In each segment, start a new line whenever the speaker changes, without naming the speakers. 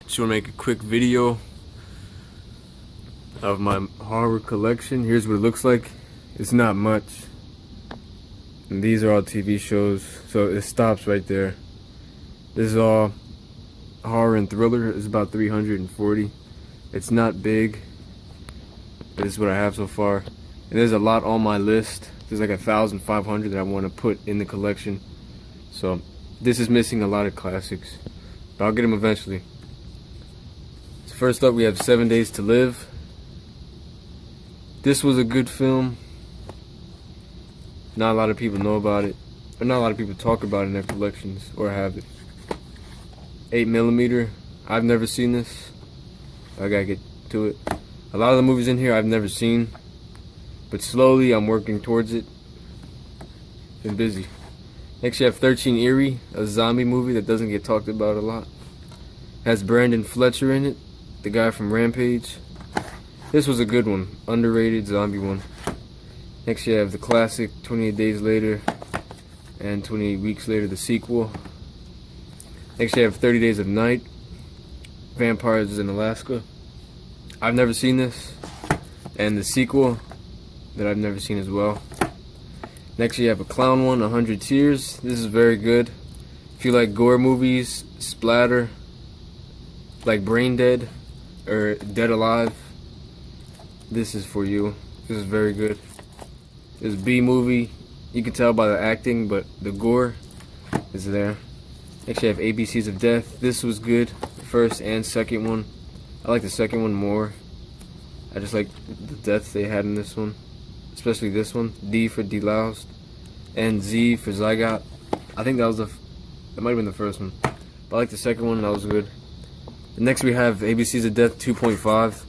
Just want to make a quick video of my horror collection. Here's what it looks like. It's not much. And these are all TV shows, so it stops right there. This is all horror and thriller. It's about 340. It's not big, but this is what I have so far. And there's a lot on my list. There's like 1,500 that I want to put in the collection. So this is missing a lot of classics, but I'll get them eventually. So first up, we have 7 Days to Live. This was a good film. Not a lot of people know about it, or not a lot of people talk about it in their collections or have it. 8mm. I've never seen this. I gotta get to it. A lot of the movies in here I've never seen, but slowly I'm working towards it. Been busy. Next you have 13 Eerie, a zombie movie that doesn't get talked about a lot. Has Brandon Fletcher in it, the guy from Rampage. This was a good one, underrated zombie one. Next you have the classic 28 Days Later and 28 Weeks Later, the sequel. Next you have 30 Days of Night, Vampires in Alaska. I've never seen this, and the sequel that I've never seen as well. Next you have a clown one, 100 Tears. This is very good. If you like gore movies, splatter, like Brain Dead or Dead Alive, this is for you. This is very good. This is a B movie. You can tell by the acting, but the gore is there. Next you have ABCs of Death. This was good, the first and second one. I like the second one more. I just like the deaths they had in this one, especially this one. D for deloused and Z for zygote. I think that might have been the first one, but I like the second one. That was good. Next we have ABCs of Death 2.5.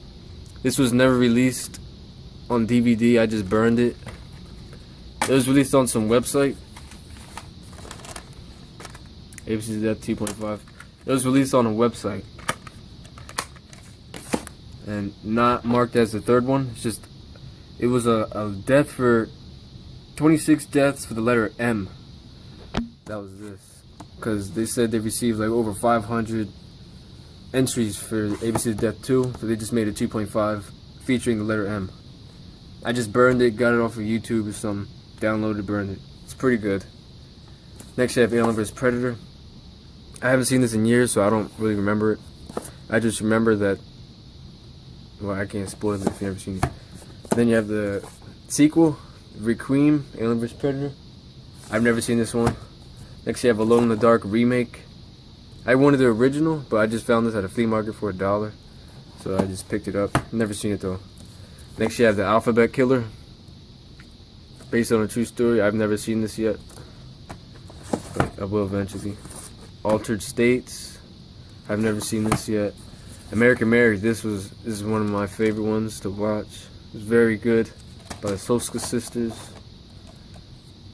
This was never released on DVD. I just burned it. It was released on some website. ABCs of Death 2.5. It was released on a website and not marked as the third one. It's just, it was a death for 26 deaths for the letter M. That was this, because they said they received like over 500 entries for ABC of Death 2, so they just made a 2.5 featuring the letter M. I just burned it, got it off of YouTube or something, downloaded, burned it. It's pretty good. Next you have Alien vs Predator. I haven't seen this in years, so I don't really remember it. I just remember that, well, I can't spoil it if you've never seen it. Then you have the sequel, Requiem, Alien vs Predator. I've never seen this one. Next you have Alone in the Dark remake. I wanted the original, but I just found this at a flea market for $1, so I just picked it up. Never seen it though. Next you have the Alphabet Killer, based on a true story. I've never seen this yet, but I will eventually. Altered States. I've never seen this yet. American Mary. This is one of my favorite ones to watch. It's very good, by the Soska sisters.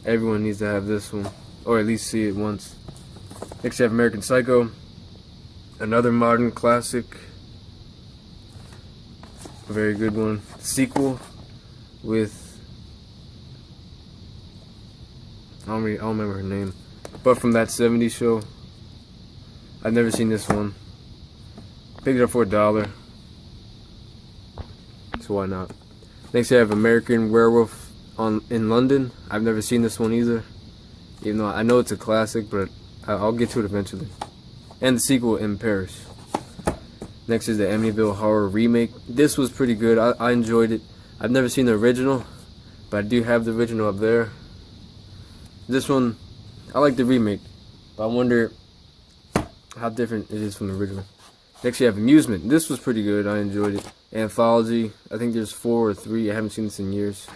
Everyone needs to have this one, or at least see it once. Next you have American Psycho, another modern classic, a very good one. Sequel with, I don't remember her name, but from that 70s show. I've never seen this one. Picked it up for $1, so why not? Next I have American Werewolf in London. I've never seen this one either, even though I know it's a classic, but I'll get to it eventually. And the sequel, In Paris. Next is the Amityville Horror remake. This was pretty good. I enjoyed it. I've never seen the original, but I do have the original up there. This one, I like the remake, but I wonder how different it is from the original. Next you have Amusement. This was pretty good. I enjoyed it. Anthology. I think there's 4 or 3. I haven't seen this in years.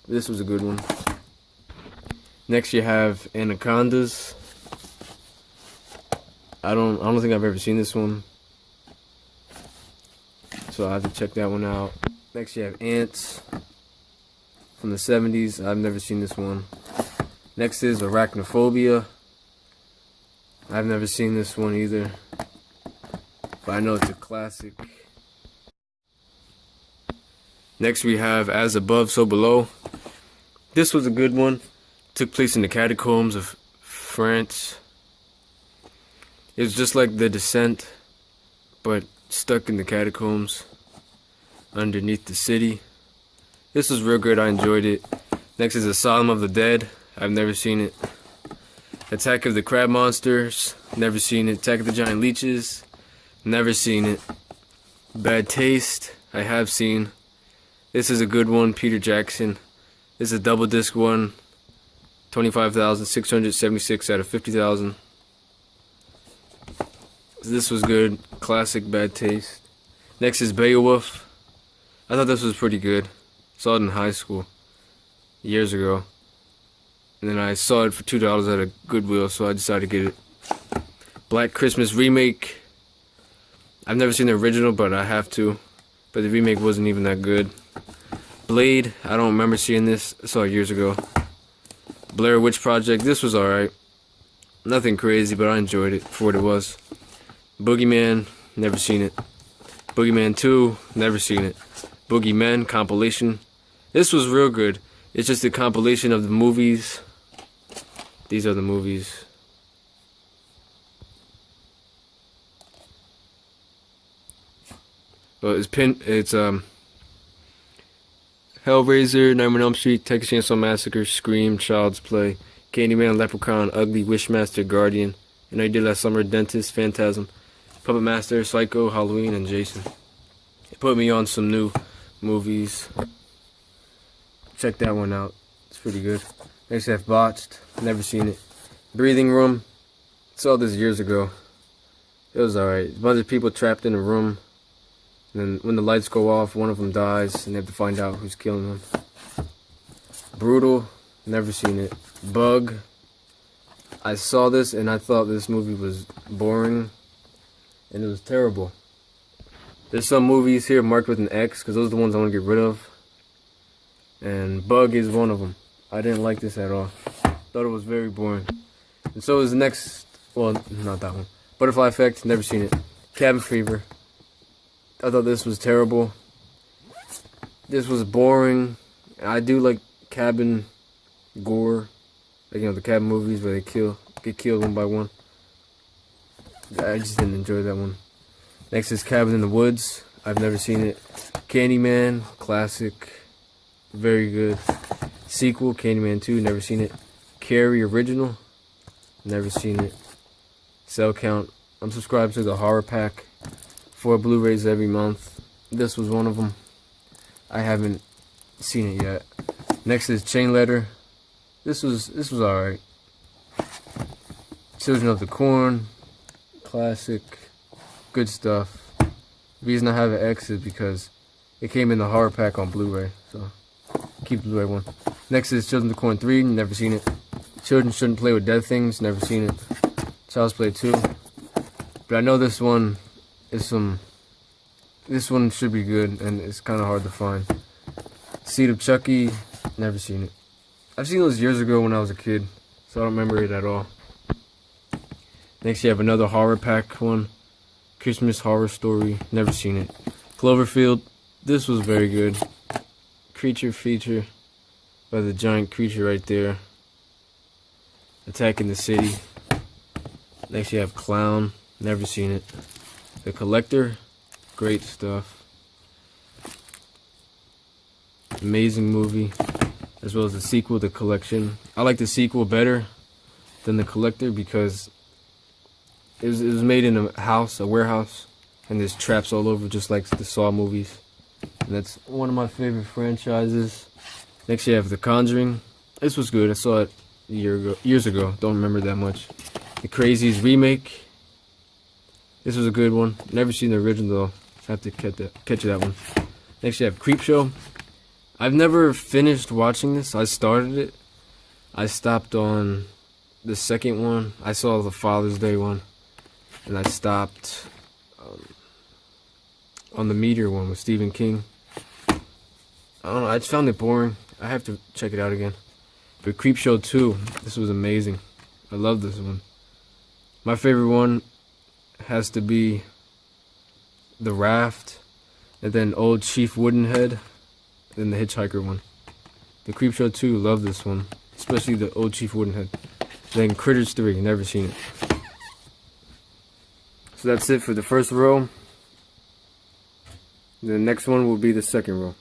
This was a good one. Next you have Anacondas. I don't think I've ever seen this one, so I have to check that one out. Next you have Ants from the 70s. I've never seen this one. Next is Arachnophobia. I've never seen this one either, but I know it's a classic. Next we have As Above, So Below. This was a good one. Took place in the catacombs of France. It was just like The Descent, but stuck in the catacombs underneath the city. This was real good. I enjoyed it. Next is Asylum of the Dead. I've never seen it. Attack of the Crab Monsters. Never seen it. Attack of the Giant Leeches. Never seen it. Bad Taste. I have seen. This is a good one. Peter Jackson. This is a double disc one. 25,676 out of 50,000. This was good. Classic Bad Taste. Next is Beowulf. I thought this was pretty good. Saw it in high school years ago. And then I saw it for $2 at a Goodwill, so I decided to get it. Black Christmas remake. I've never seen the original, but I have to. But the remake wasn't even that good. Blade. I don't remember seeing this. I saw it years ago. Blair Witch Project. This was alright. Nothing crazy, but I enjoyed it for what it was. Boogeyman. Never seen it. Boogeyman 2. Never seen it. Boogeyman compilation. This was real good. It's just a compilation of the movies. These are the movies. But it's Hellraiser, Nightmare on Elm Street, Texas Chainsaw Massacre, Scream, Child's Play, Candyman, Leprechaun, Ugly, Wishmaster, Guardian, and I did last summer, Dentist, Phantasm, Puppet Master, Psycho, Halloween, and Jason. It put me on some new movies. Check that one out. It's pretty good. Next I have Botched. Never seen it. Breathing Room. Saw this years ago. It was alright. A bunch of people trapped in a room. And then when the lights go off, one of them dies, and they have to find out who's killing them. Brutal. Never seen it. Bug. I saw this and I thought this movie was boring. And it was terrible. There's some movies here marked with an X, because those are the ones I want to get rid of. And Bug is one of them. I didn't like this at all. Thought it was very boring. And so is the next, well, not that one. Butterfly Effect, never seen it. Cabin Fever. I thought this was terrible. This was boring. I do like cabin gore. Like, you know, the cabin movies where they get killed one by one. I just didn't enjoy that one. Next is Cabin in the Woods. I've never seen it. Candyman, classic. Very good. Sequel, Candyman 2, never seen it. Carrie original, never seen it. Cell Count. I'm subscribed to the horror pack. 4 Blu-rays every month. This was one of them. I haven't seen it yet. Next is Chain Letter. This was alright. Children of the Corn, classic, good stuff. The reason I have an X is because it came in the horror pack on Blu-ray, so keep the Blu-ray one. Next is Children of the Corn 3, never seen it. Children Shouldn't Play with Dead Things, never seen it. Child's Play 2. But I know this one is this one should be good, and it's kind of hard to find. Seed of Chucky, never seen it. I've seen those years ago when I was a kid, so I don't remember it at all. Next you have another horror pack one. Christmas Horror Story, never seen it. Cloverfield, this was very good. Creature Feature by the giant creature right there. Attacking the City. Next you have Clown, never seen it. The Collector, great stuff. Amazing movie, as well as the sequel, The Collection. I like the sequel better than The Collector because it was made in a house, a warehouse, and there's traps all over, just like the Saw movies. And that's one of my favorite franchises. Next you have The Conjuring. This was good. I saw it years ago. Don't remember that much. The Crazies remake. This was a good one. Never seen the original though. Have to catch that one. Next you have Creepshow. I've never finished watching this. I started it. I stopped on the second one. I saw the Father's Day one. And I stopped on the Meteor one with Stephen King. I don't know, I just found it boring. I have to check it out again. But Creepshow 2, this was amazing. I love this one. My favorite one has to be The Raft, and then Old Chief Woodenhead, then the Hitchhiker one. The Creepshow 2, love this one. Especially the Old Chief Woodenhead. Then Critters 3, never seen it. So that's it for the first row. The next one will be the second row.